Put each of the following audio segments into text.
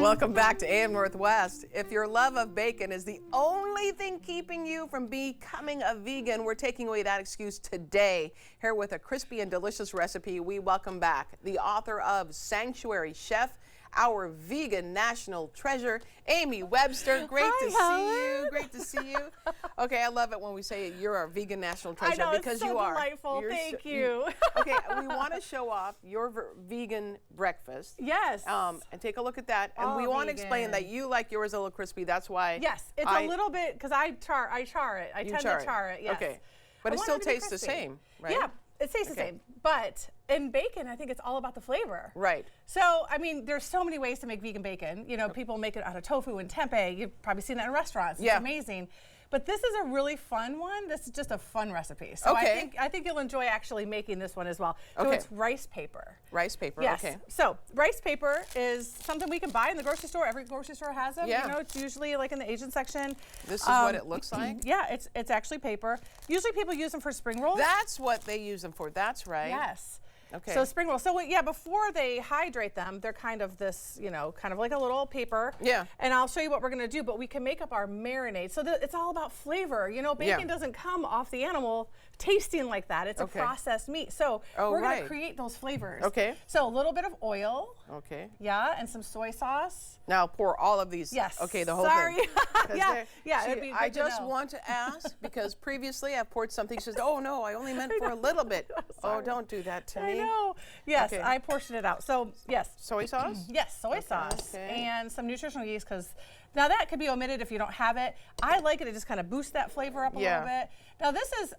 Welcome back to AM Northwest. If your love of bacon is the only thing keeping you from becoming a vegan, we're taking away that excuse today. Here with a crispy and delicious recipe, we welcome back the author of Sanctuary Chef, our vegan national treasure, Amy Webster. Great to see you. Great to see you. Okay, I love it when we say you're our vegan national treasure, because it's so you are. Delightful. Thank you. Okay, we want to show off your vegan breakfast. Yes. And take a look at that. And we want to explain that you like yours a little crispy. That's why. Yes, it's a little bit, because I char it. I tend to char it. Yes. Okay, but it still tastes the same, right? Yeah. It tastes the same, but in bacon, I think it's all about the flavor. Right. So, I mean, there's so many ways to make vegan bacon. You know, people make it out of tofu and tempeh. You've probably seen that in restaurants. It's amazing. But this is a really fun one. This is just a fun recipe. So I think you'll enjoy actually making this one as well. So it's rice paper. Rice paper, yes. okay. So rice paper is something we can buy in the grocery store. Every grocery store has them. Yeah. You know, it's usually like in the Asian section. This is what it looks like? Yeah, it's actually paper. Usually people use them for spring rolls. That's what they use them for. That's right. Yes. Okay. So spring rolls. So yeah, before they hydrate them, they're kind of this, you know, kind of like a little paper. Yeah. And I'll show you what we're gonna do, but we can make up our marinade. So it's all about flavor. You know, bacon doesn't come off the animal tasting like that. It's a processed meat. So we're gonna create those flavors. Okay. So a little bit of oil. Okay. Yeah, and some soy sauce. Now pour all of these. Yes. Okay, the whole Sorry. thing. yeah. See, I just want to ask, because previously I've poured something. She says, "Oh no, I only meant for a little bit." Oh, don't do that to me. I know. Yes, I portioned it out. So yes. Soy sauce. Yes, soy sauce and some nutritional yeast, because now that could be omitted if you don't have it. I like it to just kind of boost that flavor up a little bit. Now this is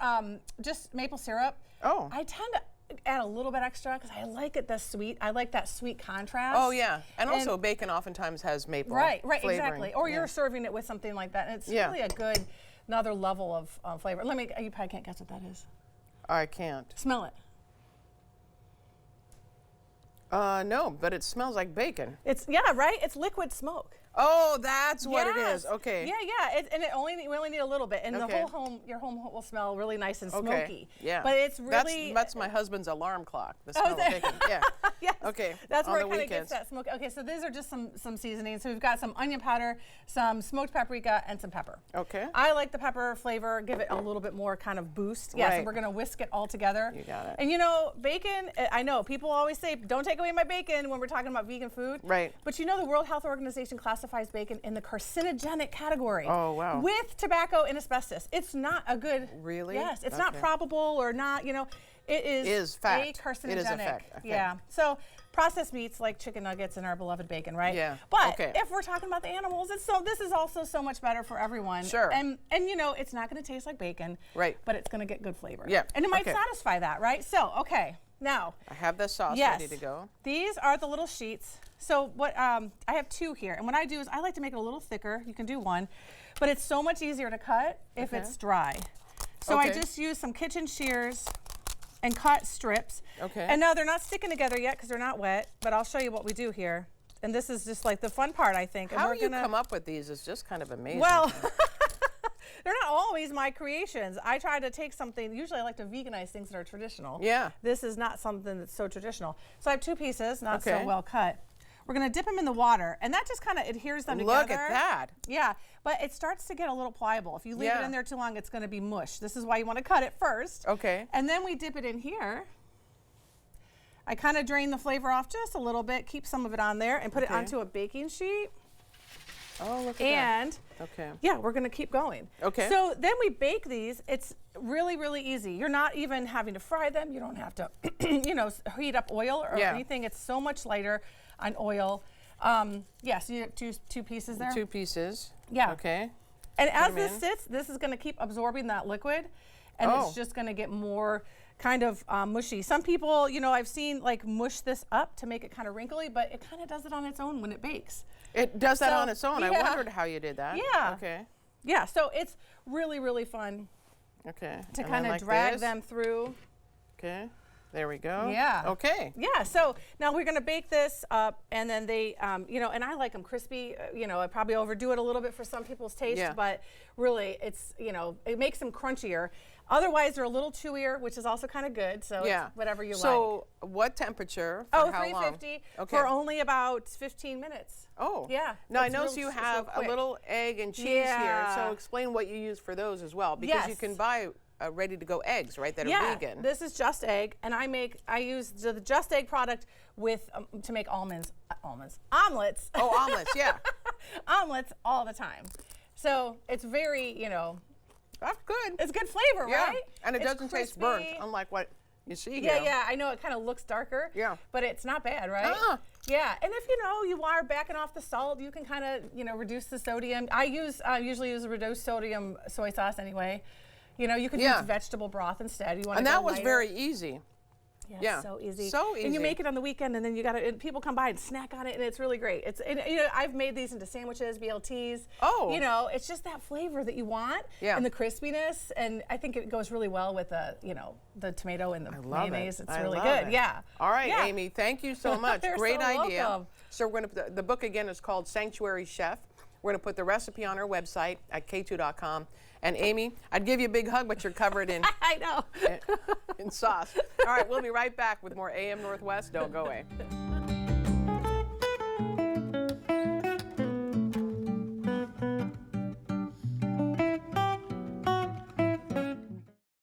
just maple syrup. Oh. I tend to add a little bit extra because I like it this sweet. I like that sweet contrast. Oh yeah, and also bacon oftentimes has maple. Right, flavoring. exactly. Or you're serving it with something like that, and it's really a good another level of flavor. You probably can't guess what that is. I can't. Smell it. No, but it smells like bacon. It's right. It's liquid smoke. Oh, that's what it is. Okay. Yeah. We only need a little bit, and the whole home, your home will smell really nice and smoky. Yeah. But it's really that's my husband's alarm clock. The smell of bacon. Yeah. Yes. Okay. That's where it kind of gets that smoke. Okay, so these are just some seasonings. So we've got some onion powder, some smoked paprika, and some pepper. Okay. I like the pepper flavor. Give it a little bit more kind of boost. Yeah. So we're gonna whisk it all together. You got it. And you know, bacon. I know people always say, "Don't take away my bacon" when we're talking about vegan food. Right. But you know, the World Health Organization classifies bacon in the carcinogenic category. Oh, wow. With tobacco and asbestos. It's not a good. Really? Yes, it's not probable or not, you know, it is fact. a carcinogenic. It is a fact. Okay. Yeah. So processed meats like chicken nuggets and our beloved bacon, right? Yeah. But if we're talking about the animals, this is also so much better for everyone. Sure. And you know, it's not going to taste like bacon. Right. But it's going to get good flavor. Yeah. And it might satisfy that, right? So, okay. Now, I have the sauce ready to go. These are the little sheets. So what I have two here, and what I do is I like to make it a little thicker. You can do one, but it's so much easier to cut if it's dry. So I just use some kitchen shears and cut strips. Okay. And now they're not sticking together yet because they're not wet, but I'll show you what we do here. And this is just like the fun part, I think. How you come up with these is just kind of amazing. Well, they're not always my creations. I try to take something, usually I like to veganize things that are traditional. Yeah. This is not something that's so traditional. So I have two pieces, not so well cut. We're gonna dip them in the water, and that just kind of adheres them together. Look at that. Yeah, but it starts to get a little pliable. If you leave it in there too long, it's gonna be mush. This is why you wanna cut it first. Okay. And then we dip it in here. I kind of drain the flavor off just a little bit, keep some of it on there, and put it onto a baking sheet. Oh, look at and that. Yeah, we're gonna keep going. Okay. So then we bake these. It's really, really easy. You're not even having to fry them. You don't have to, you know, heat up oil or anything. It's so much lighter on oil. Yes, you have two pieces there. Two pieces. Yeah. Okay. And as this sits, this is gonna keep absorbing that liquid, and it's just gonna get more kind of mushy. Some people, you know, I've seen like mush this up to make it kind of wrinkly, but it kind of does it on its own when it bakes. It does that on its own. I wondered how you did that. Yeah. Okay. Yeah, so it's really, really fun. Okay. To kind of drag them through. Okay. There we go. Yeah. Okay. Yeah, so now we're gonna bake this up, and then they, you know, and I like them crispy. You know, I probably overdo it a little bit for some people's taste, but really it's, you know, it makes them crunchier. Otherwise, they're a little chewier, which is also kind of good. So Yeah. it's whatever you like. So what temperature? For Oh, how 350 long? for only about 15 minutes. Oh. Yeah. Now I it's notice real- you it's real have a quick. little egg and cheese Yeah. here. So explain what you use for those as well, because you Yes. can buy ready-to-go eggs, right? That are Yeah, vegan. this is Just Egg, and I use the Just Egg product with to make omelets. Oh, omelets, yeah. Omelets all the time. So it's very, That's good. it's good flavor, Yeah. right? And it It's doesn't taste burnt, crispy. unlike what you see Yeah, here. yeah, I know it kind of looks darker. Yeah. But it's not bad, right? Yeah, and if you are backing off the salt, you can kind of reduce the sodium. I usually use a reduced sodium soy sauce anyway. You could Yeah. use vegetable broth instead. You want And to that was lighter. very easy. Yeah, so easy. So And you easy. make it on the weekend, and then people come by and snack on it, and it's really great. I've made these into sandwiches, BLTs. Oh. It's just that flavor that you want, Yeah. and the crispiness, and I think it goes really well with the tomato and the Love mayonnaise. it. It's I really love good. it. Yeah. All right, Yeah. Amy, thank you so much. You're Great so idea. welcome. So we're going to put the book again is called Sanctuary Chef. We're going to put the recipe on our website at k2.com. And Amy, I'd give you a big hug, but you're covered in I know. in sauce. All right, we'll be right back with more AM Northwest. Don't go away.